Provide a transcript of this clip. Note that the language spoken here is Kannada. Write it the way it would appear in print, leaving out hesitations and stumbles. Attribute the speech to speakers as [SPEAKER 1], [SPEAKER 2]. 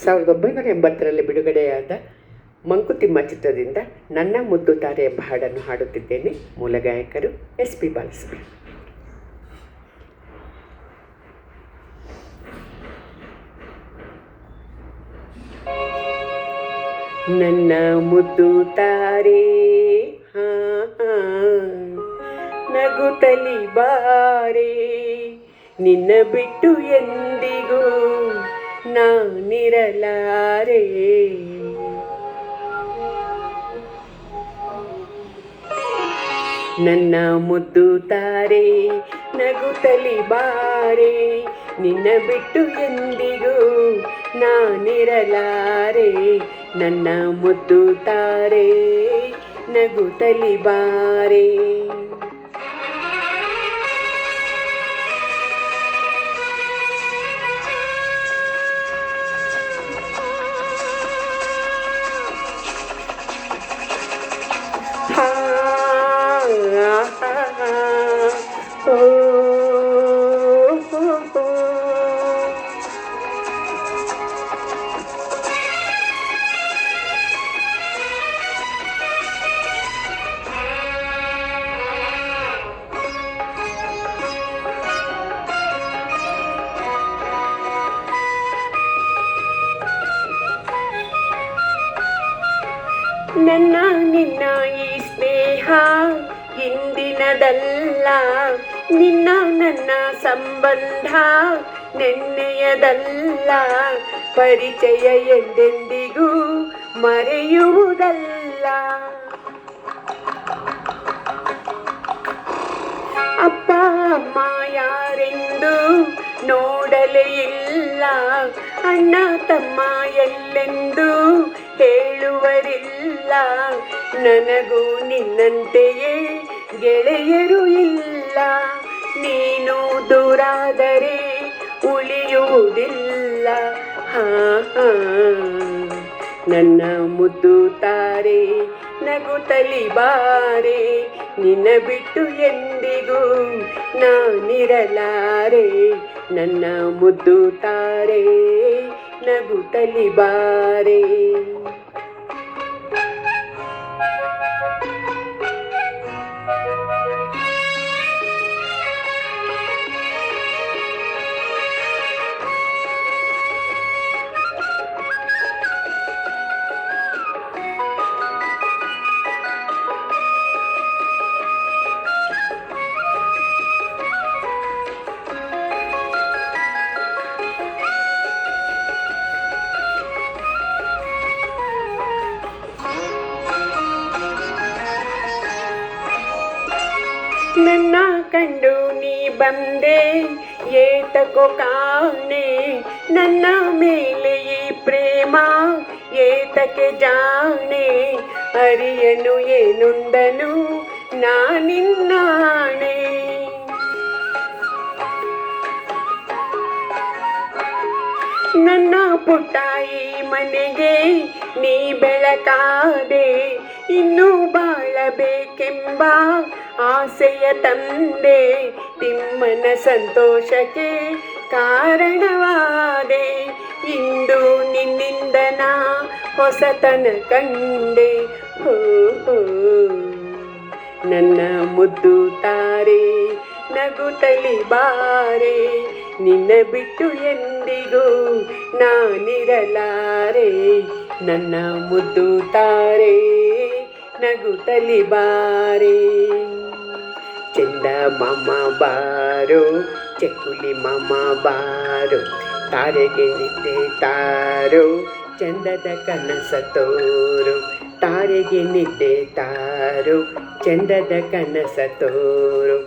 [SPEAKER 1] 1980ರಲ್ಲಿ ಬಿಡುಗಡೆಯಾದ ಮಂಕುತಿಮ್ಮ ಚಿತ್ರದಿಂದ ನನ್ನ ಮುದ್ದು ತಾರೆ ಎಂಬ ಹಾಡನ್ನು ಹಾಡುತ್ತಿದ್ದೇನೆ. ಮೂಲ ಗಾಯಕರು SP ಬಾಲಸುಬ್ರಹ್ಮಣ್ಯ. ನನ್ನ ಮುದ್ದು ತಾರೆ ನಗುತ್ತಲಿ ಬಾರೆ, ನಿನ್ನ ಬಿಟ್ಟು ಎಂದಿಗೂ ನಾನಿರಲಾರೆ. ನನ್ನ ಮುದ್ದು ತಾರೆ ನಗುತ್ತಲಿ ಬಾರೆ, ನಿನ್ನ ಬಿಟ್ಟು ಎಂದಿಗೂ ನಾನಿರಲಾರೆ. ನನ್ನ ಮುದ್ದು ತಾರೆ ನಗುತ್ತಲಿ ಬಾರೆ. ನನ್ನ ನಿನ್ನ ಈ ಸ್ನೇಹ ಹಿಂದಿನದಲ್ಲ, ನಿನ್ನ ನನ್ನ ಸಂಬಂಧ ನೆನ್ನೆಯದಲ್ಲ. ಪರಿಚಯ ಎಂದೆಂದಿಗೂ ಮರೆಯುವುದಲ್ಲ. ಅಪ್ಪ ಅಮ್ಮ ಯಾರೆಂದು ನೋಡಲೇ ಇಲ್ಲ, ಅಣ್ಣ ತಮ್ಮ ಎಲ್ಲೆಂದು ಹೇಳುವರಿಲ್ಲ. ನನಗೂ ನಿನ್ನಂತೆಯೇ ಗೆಳೆಯರು ಇಲ್ಲ, ನೀನು ದೂರಾದರೆ ಉಳಿಯುವುದಿಲ್ಲ. ನನ್ನ ಮುದ್ದು ತಾರೆ ನಗುತ್ತಲಿ ಬಾರೆ, ನಿನ್ನ ಬಿಟ್ಟು ಎಂದಿಗೂ ನಾನಿರಲಾರೆ. ನನ್ನ ಮುದ್ದು ತಾರೆ ನಗುತ್ತಲಿ ಬಾರೆ. ನನ್ನ ಕಂಡು ನೀ ಬಂದೆ ಏತಕೋ ಕಾಣೆ, ನನ್ನ ಮೇಲೆ ಈ ಪ್ರೇಮ ಏತಕ್ಕೆ ಜಾಣೆ. ಅರಿಯನು ಏನುಂದನು ನಾನಿನ್ನಾಣೆ. ನನ್ನ ಪುಟ್ಟ ಈ ಮನೆಗೆ ನೀ ಬೆಳಕಾದೆ, ಇನ್ನೂ ಬಾಳಬೇಕೆಂಬ ಆಸೆಯ ತಂದೆ. ತಿಮ್ಮನ ಸಂತೋಷಕ್ಕೆ ಕಾರಣವಾದೆ, ಇಂದು ನಿನ್ನಿಂದ ನಾ ಹೊಸತನ ಕಂಡೆ. ನನ್ನ ಮುದ್ದು ತಾರೆ ನಗುತ್ತಲಿ ಬಾರೆ, ನಿನ್ನ ಬಿಟ್ಟು ಎಂದಿಗೂ ನಾನಿರಲಾರೆ. ನನ್ನ ಮುದ್ದು ತಾರೆ ನಗುತ್ತಲಿ ಬಾರೆ. ಚಂದ ಮಾಮ ಬಾರೋ, ಚಕ್ಕುಲಿ ಮಾಮ ಬಾರೋ, ತಾರೆಗೆ ನಿದ್ದೆ ತಾರೋ, ಚಂದದ ಕನಸ ತೋರು. ತಾರೆಗೆ ನಿದ್ದೆ ತಾರೋ, ಚಂದದ ಕನಸ ತೋರು.